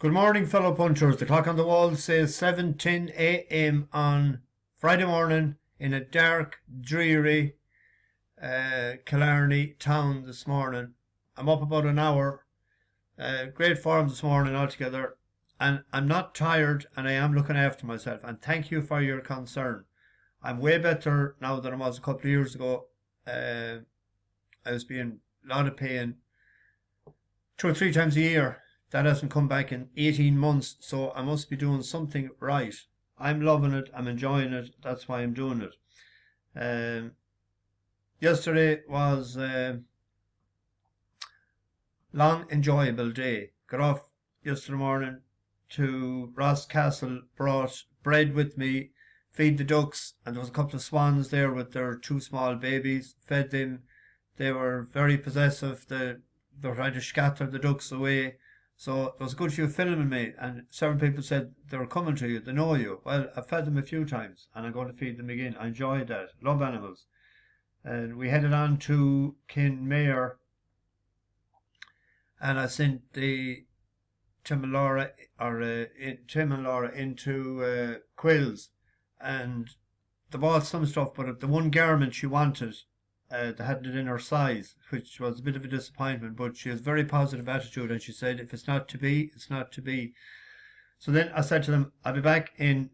Good morning, fellow punchers. The clock on the wall says 7:10 a.m. on Friday morning in a dark, dreary Killarney town this morning. I'm up about an hour. Great form this morning altogether. And I'm not tired, and I am looking after myself. And thank you for your concern. I'm way better now than I was a couple of years ago. I was being a lot of pain 2 or 3 times a year. That hasn't come back in 18 months, so I must be doing something right. I'm loving it. I'm enjoying it. That's why I'm doing it. Yesterday was a long, enjoyable day. Got off yesterday morning to Ross Castle, brought bread with me, feed the ducks, and there was a couple of swans there with their 2 small babies. Fed them. They were very possessive. They were trying to scatter the ducks away. So there was a good few filming me, and several people said they were coming to you, they know you. Well, I've fed them a few times, and I'm going to feed them again. I enjoy that. Love animals. And we headed on to Kinmare, and I sent Tim and Laura into Quills, and they bought some stuff, but the one garment she wanted, they hadn't it in her size, which was a bit of a disappointment, but she has a very positive attitude, and she said, if it's not to be, it's not to be. So then I said to them, I'll be back in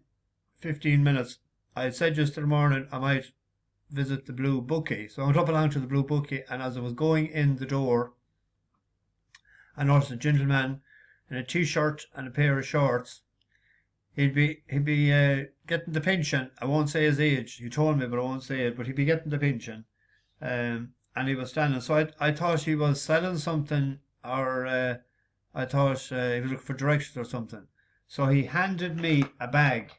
15 minutes. I had said just in the morning I might visit the Blue Bookie. So I went up along to the Blue Bookie, and as I was going in the door, I noticed a gentleman in a t-shirt and a pair of shorts. He'd be getting the pension. I won't say his age. He told me, but I won't say it. But he'd be getting the pension. And he was standing. So I thought he was selling something, or I thought he was looking for directions or something. So he handed me a bag.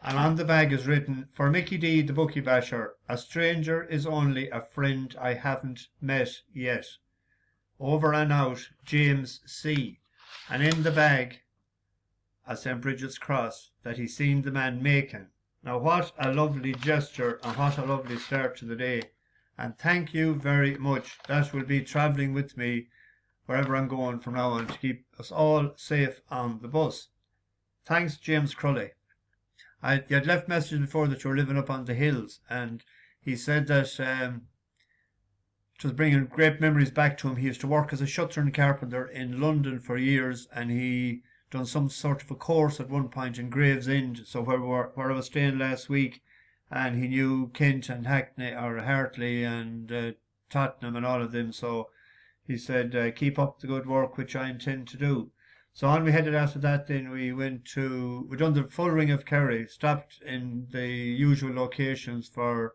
And on the bag is written, for Mickey D, the Bookie Basher, a stranger is only a friend I haven't met yet. Over and out, James C. And in the bag, at St. Bridget's Cross, that he seen the man making. Now, what a lovely gesture, and what a lovely start to the day. And thank you very much. That will be travelling with me wherever I'm going from now on to keep us all safe on the bus. Thanks, James Crowley. You had left messages before that you were living up on the hills, and he said that it was bringing great memories back to him. He used to work as a shutter and carpenter in London for years, and he done some sort of a course at one point in Gravesend, so where I was staying last week, and he knew Kent and Hackney or Hartley and Tottenham and all of them, so he said keep up the good work, which I intend to do. So on we headed after that. Then we done the full ring of Kerry, stopped in the usual locations for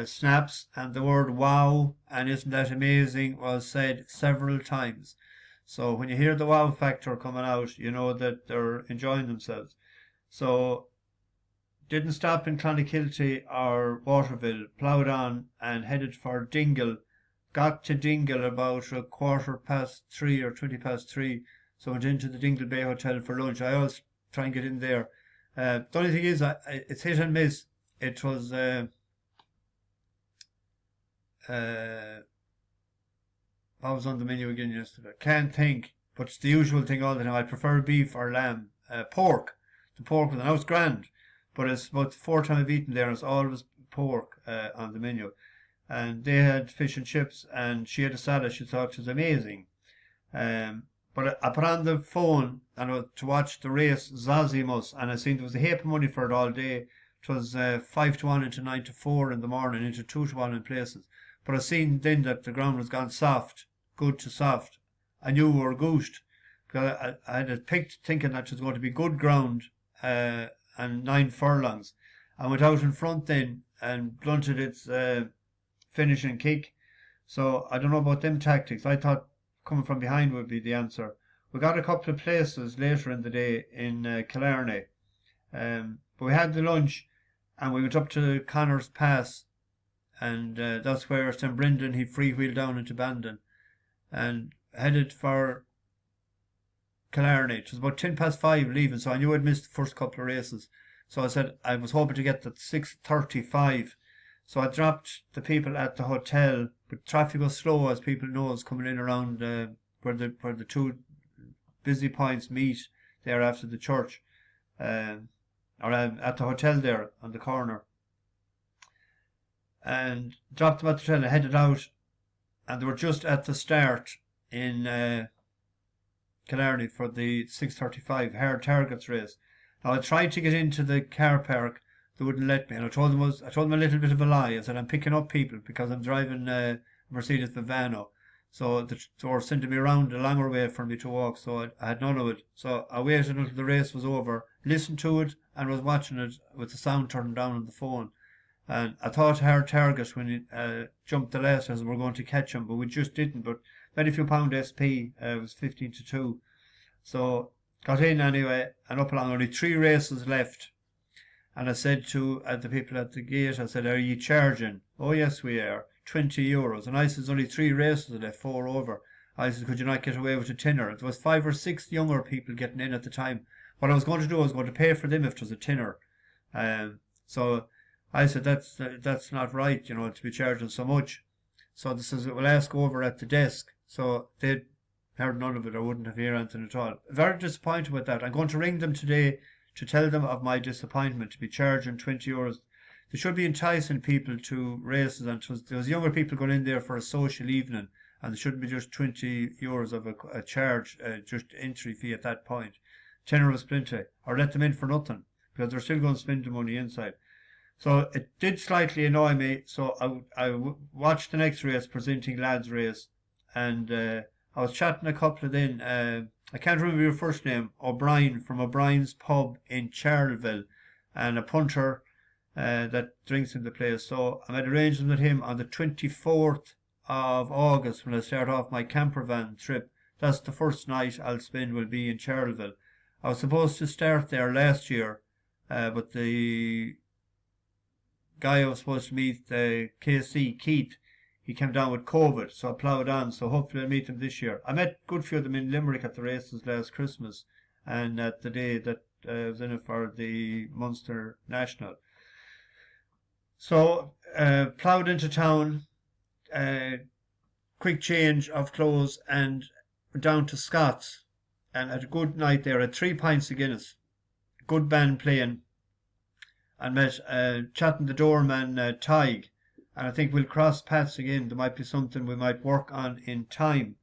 snaps, and the word wow and isn't that amazing was said several times. So when you hear the wow factor coming out, you know that they're enjoying themselves. So didn't stop in Clonakilty or Waterville, ploughed on and headed for Dingle. Got to Dingle about 3:15 or 3:20. So went into the Dingle Bay Hotel for lunch. I always try and get in there. The only thing is, it's hit and miss. It was what was on the menu again yesterday? Can't think, but it's the usual thing all the time. I prefer beef or lamb. Pork. The pork was, and it's grand, but it's about the 4th time I've eaten there, and it's always pork on the menu. And they had fish and chips, and she had a salad. She thought it was amazing. But I put on the phone and to watch the race Zosimus, and I seen there was a heap of money for it all day. It was 5-1 into 9-4 in the morning, into 2-1 in places. But I seen then that the ground was gone soft, good to soft. I knew we were goosed, because I had it picked thinking that it was going to be good ground and 9 furlongs. I went out in front then and blunted its finishing kick. So I don't know about them tactics. I thought coming from behind would be the answer. We got a couple of places later in the day in Killarney. But we had the lunch, and we went up to Connor's Pass, and that's where St. Brendan, he freewheeled down into Bandon and headed for Killarney. It was about 5:10 leaving, so I knew I'd missed the first couple of races. So I said I was hoping to get that 6:35. So I dropped the people at the hotel, but traffic was slow, as people knows, coming in around where the two busy points meet there after the church, or at the hotel there on the corner. And dropped them at the hotel and headed out, and they were just at the start in Killarney for the 6:35 hard targets race. Now I tried to get into the car park, they wouldn't let me, and I told them a little bit of a lie. I said I'm picking up people because I'm driving Mercedes Vivano, so they were sending me around a longer way for me to walk. So I had none of it. So I waited until the race was over, listened to it, and was watching it with the sound turned down on the phone. And I thought hard target when he jumped the last as we were going to catch him, but we just didn't. But very few pound SP was 15-2. So got in anyway and up along, only 3 races left. And I said to the people at the gate, I said, are you charging? Oh yes we are, €20. And I said, there's only 3 races left, 4 over. I said, could you not get away with a tenner? There was 5 or 6 younger people getting in at the time. What I was going to do, I was going to pay for them if it was a tenner. So I said, that's not right, to be charging so much. So this is, we'll ask over at the desk. So they heard none of it, or wouldn't have heard anything at all. Very disappointed with that. I'm going to ring them today to tell them of my disappointment, to be charging €20. They should be enticing people to races, and there was younger people going in there for a social evening, and there shouldn't be just €20 of a charge, just entry fee at that point. Tenner was plenty, or let them in for nothing, because they're still going to spend the money inside. So it did slightly annoy me. So I watched the next race, Presenting Lads race, and I was chatting a couple of then. I can't remember your first name. O'Brien from O'Brien's pub in Charleville, and a punter that drinks in the place. So I made arrangements with him on the 24th of August when I start off my camper van trip. That's the first night I'll spend will be in Charleville. I was supposed to start there last year, but the guy I was supposed to meet, the KC, Keith, he came down with COVID, so I ploughed on. So hopefully I'll meet him this year. I met a good few of them in Limerick at the races last Christmas, and at the day that I was in it for the Munster National. So ploughed into town, quick change of clothes, and down to Scott's, and had a good night there. Had 3 pints of Guinness, good band playing, and met chatting the doorman Tig, and I think we'll cross paths again. There might be something we might work on in time.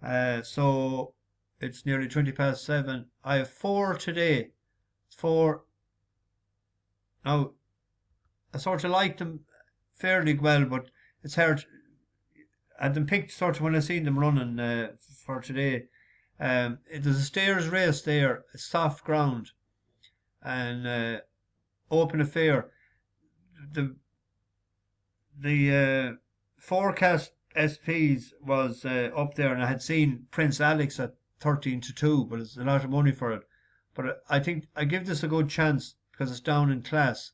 So it's nearly 7:20. I have 4 today. 4. Now I sort of like them fairly well, but it's hard. I had them picked sort of when I seen them running for today. There's a stairs race there, soft ground, and open affair. The forecast SPs was up there, and I had seen Prince Alex at 13-2, but it's a lot of money for it. But I think I give this a good chance because it's down in class.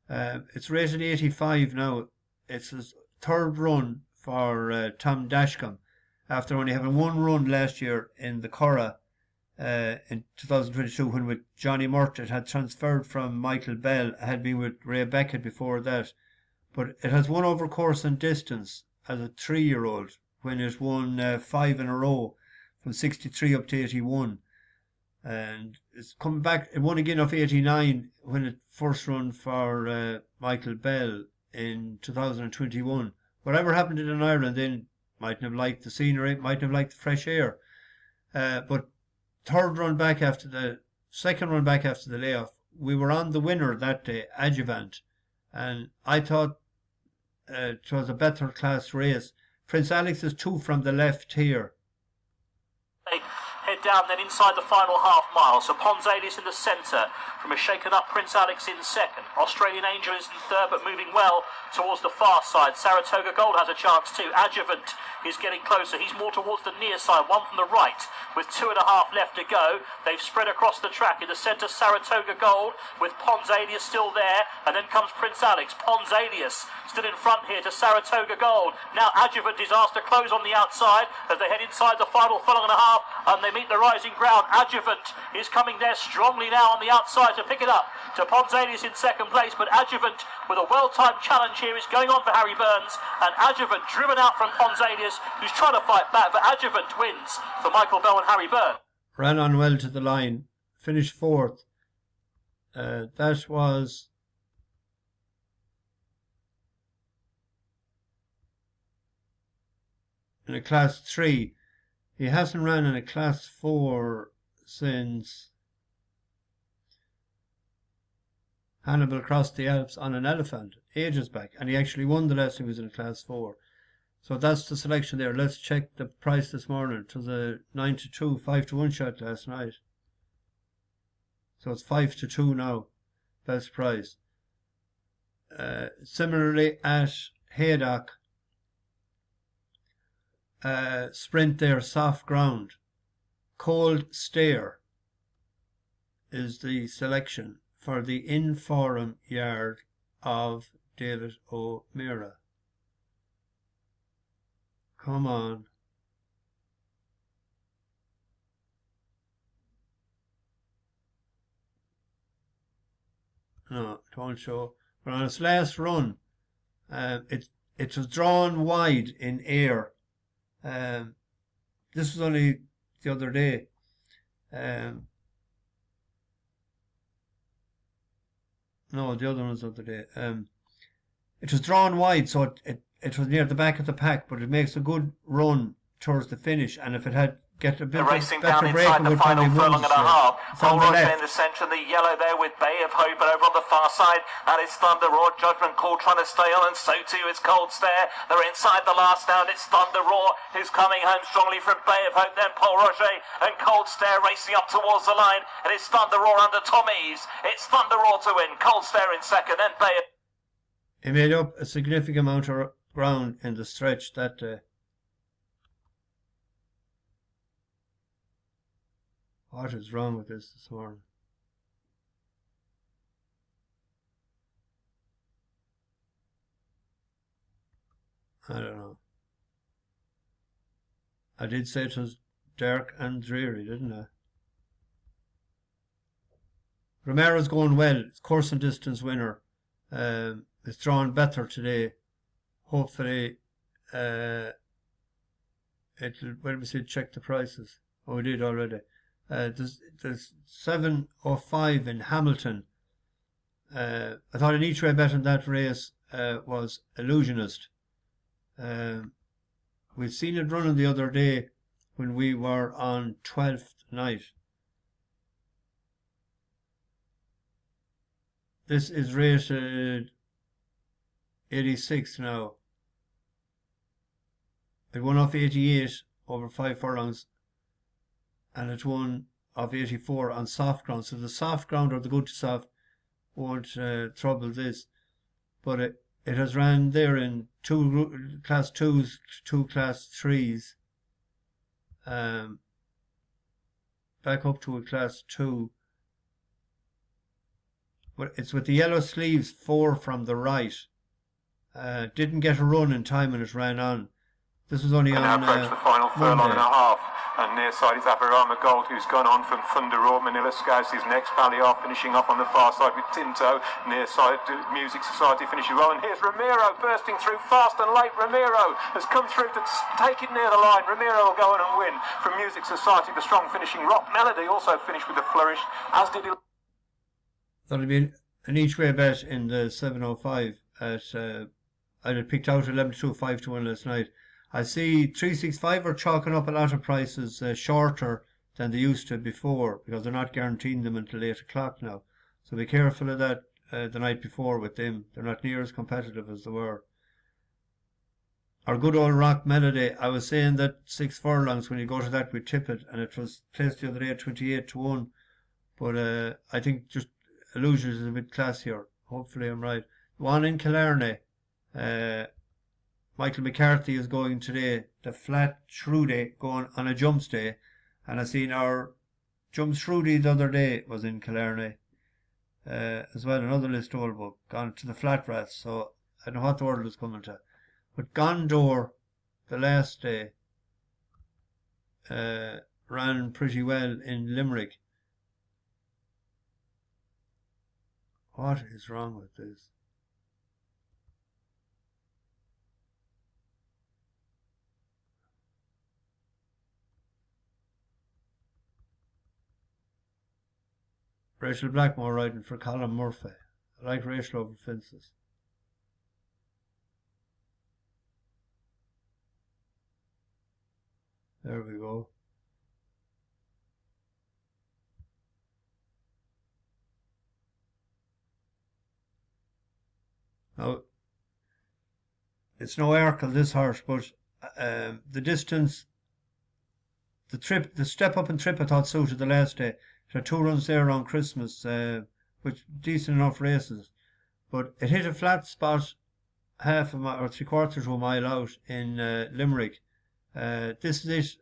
It's rated 85 now. It's his 3rd run for Tom Dashcombe, after only having 1 run last year in the Curragh in 2022, when with Johnny Murtagh had transferred from Michael Bell, had been with Ray Beckett before that. But it has won over course and distance as a 3-year-old, when it won 5 in a row from 63 up to 81. And it's come back. It won again off 89 when it first run for Michael Bell in 2021. Whatever happened in Ireland then, mightn't have liked the scenery, mightn't have liked the fresh air. But second run back after the layoff, we were on the winner that day, Adjuvant, and I thought it was a better class race. Prince Alex is 2 from the left here. Head down then inside the final half mile. So Ponzalius in the centre from a shaken up Prince Alex in second. Australian Angel is in third, but moving well towards the far side. Saratoga Gold has a chance too. Adjuvant is getting closer. He's more towards the near side, 1 from the right with 2.5 left to go. They've spread across the track. In the centre, Saratoga Gold with Ponzalius still there, and then comes Prince Alex. Ponzalius still in front here to Saratoga Gold. Now Adjuvant is asked to close on the outside as they head inside the final furlong and a half, and they meet the rising ground. Adjuvant is coming there strongly now on the outside to pick it up to Ponzanius in second place, but Adjuvant with a well-timed challenge here is going on for Harry Burns, and Adjuvant driven out from Ponzanius, who's trying to fight back, but Adjuvant wins for Michael Bell and Harry Burns. Ran on well to the line, finished fourth. That was in a class 3. He hasn't ran in a class 4 since Hannibal crossed the Alps on an elephant ages back, and he actually won the last time he was in a class 4. So that's the selection there. Let's check the price this morning. It was a 9-2, 5-1 shot last night. So it's 5-2 now. Best price. Similarly at Haydock, sprint there, soft ground. Cold Stare is the selection for the in-forum yard of David O'Meara. Come on. No, don't show. But on its last run, it was drawn wide in air. This was only the other day. No, the other one was the other day. It was drawn wide, so it was near the back of the pack, but it makes a good run towards the finish. And if it had get a bit racing better down break, inside the final furlong and a half. Polroche in the centre, the yellow there with Bay of Hope, and over on the far side, and it's Thunder Roar, Judgment Call trying to stay on, and so too is Cold Stare. They're inside the last round. It's Thunder Roar who's coming home strongly from Bay of Hope, then Polroche and Cold Stare racing up towards the line, and it's Thunder Roar under Tom Eves. It's Thunder Roar to win, Cold Stare in second, then Bay of... He made up a significant amount of ground in the stretch that day. What is wrong with this morning? I don't know. I did say it was dark and dreary, didn't I? Romero's going well. It's course and distance winner. It's drawn better today. Hopefully, it'll. When we see check the prices. Oh, we did already. There's 705 in Hamilton. I thought an each way bet in that race was Illusionist. We've seen it running the other day when we were on 12th night. This is rated 86 now. It won off 88 over 5 furlongs, and it won off 84 on soft ground. So the soft ground or the good to soft won't trouble this. But it has ran there in 2 class 2s, 2 class 3s, back up to a class 2. But it's with the yellow sleeves, 4 from the right. Didn't get a run in time when it ran on. This was only on approach the final furlong and a half. And near side is Averama Gold, who's gone on from Thunder Roar. Manila Scouts is next. Palliar finishing off on the far side with Tinto. Near side, Music Society finishing well. And here's Ramiro bursting through fast and late. Ramiro has come through to take it near the line. Ramiro will go on and win from Music Society. The strong finishing Rock Melody also finished with a flourish, as did... That'll be an each way bet in the 705 at I had picked out 11-2, 5-1 last night. I see 365 are chalking up a lot of prices shorter than they used to before, because they're not guaranteeing them until 8 o'clock now. So be careful of that the night before with them. They're not near as competitive as they were. Our good old Rock Melody, I was saying that 6 furlongs, when you go to that we tip it, and it was placed the other day at 28-1. But I think just Illusions is a bit classier. Hopefully I'm right. One in Killarney. Michael McCarthy is going today. The flat Shrudy going on a jumps day. And I seen our jump Shrudy the other day was in Killarney. As well, another list old book. Gone to the flat rats. So I don't know what the order is coming to. But Gondor, the last day, ran pretty well in Limerick. What is wrong with this? Rachel Blackmore riding for Colin Murphy. I like Rachel over fences. There we go. Now, it's no Arkle, this horse, but the distance, the step up and trip I thought suited the last day. There are 2 runs there around Christmas, which decent enough races. But it hit a flat spot half a mile or 3/4 of a mile out in Limerick. This is it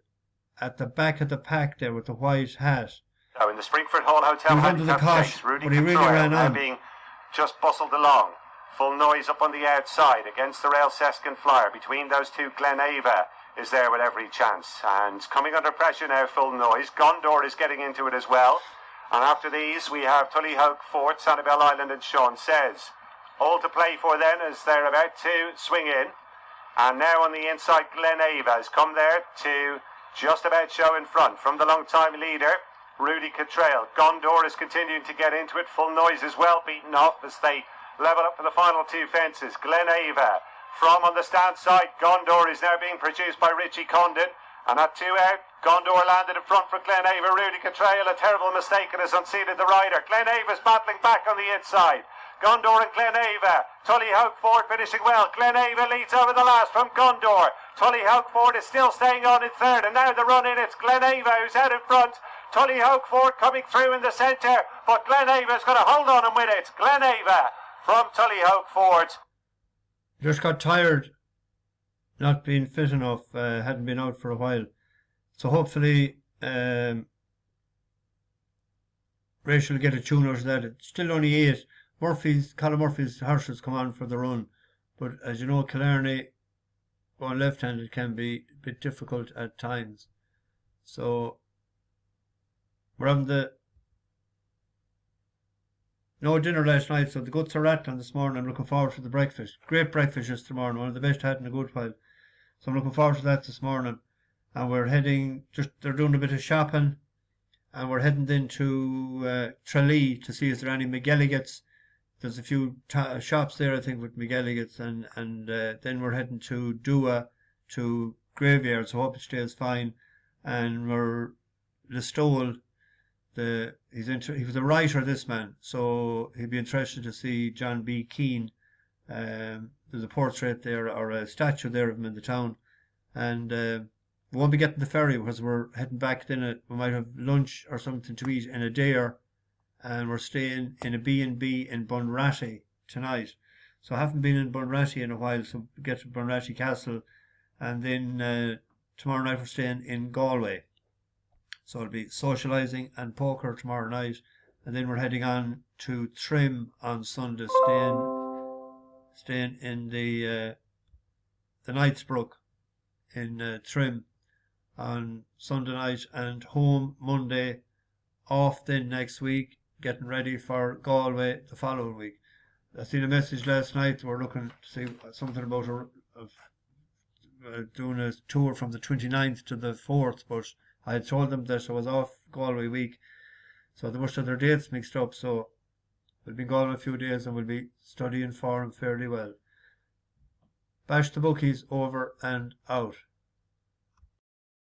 at the back of the pack there with the white hat. Now in the Springford Hall Hotel He was under the handicap cot, stakes, Rudy but he really Controil ran now on. being just bustled along. Full noise up on the outside against the Rail Seskin Flyer. Between those two, Glenava is there with every chance. And coming under pressure now, Full Noise. Gondor is getting into it as well. And after these, we have Tullyhogue, Fort, Sanibel Island and Sean Says. All to play for then as they're about to swing in. And now on the inside, Glenava has come there to just about show in front from the long-time leader, Rudy Cottrell. Gondor is continuing to get into it. Full Noise is well beaten off as they level up for the final 2 fences. Glenava from on the stand side. Gondor is now being produced by Richie Condon. And at 2 out, Gondor landed in front for Glenava. Rudy Cottrell, a terrible mistake, and has unseated the rider. Glenava's battling back on the inside. Gondor and Glenava. Tullyhogue Ford finishing well. Glenava leads over the last from Gondor. Tullyhogue Ford is still staying on in third. And now the run in, it's Glenava who's out in front. Tullyhogue Ford coming through in the centre. But Glenava's going to hold on and win it. Glenava from Tullyhogue Ford. Just got tired, not being fit enough, hadn't been out for a while. So hopefully Rachel will get a tune out of that. It's still only 8. Colin Murphy's horses come on for the run. But as you know, Killarney going left-handed can be a bit difficult at times. So we're having no dinner last night, so the guts are rattling this morning. I'm looking forward to the breakfast. Great breakfast this morning, one of the best I had in a good while. So I'm looking forward to that this morning. And we're heading, they're doing a bit of shopping. And we're heading then to Tralee to see if there are any McGilligans. There's a few shops there, I think, with McGilligans. And then we're heading to Dua, to Graveyard. So I hope it stays fine. And we're Listowel. He was a writer, this man, so he'd be interested to see John B. Keane. There's a portrait there, or a statue there of him in the town. And we won't be getting the ferry because we're heading back then. We might have lunch or something to eat in a dare. And we're staying in a B&B in Bunratty tonight. So I haven't been in Bunratty in a while, so we get to Bunratty Castle. And then tomorrow night we're staying in Galway. So it'll be socialising and poker tomorrow night. And then we're heading on to Trim on Sunday, staying in the Knightsbrook in Trim on Sunday night, and home Monday, off then next week, getting ready for Galway the following week. I seen a message last night. We're looking to see something about doing a tour from the 29th to the 4th, but I had told them that I was off Galway week, so they must have their dates mixed up. So we'll be in Galway a few days and we'll be studying for them fairly well. Bash the bookies, over and out.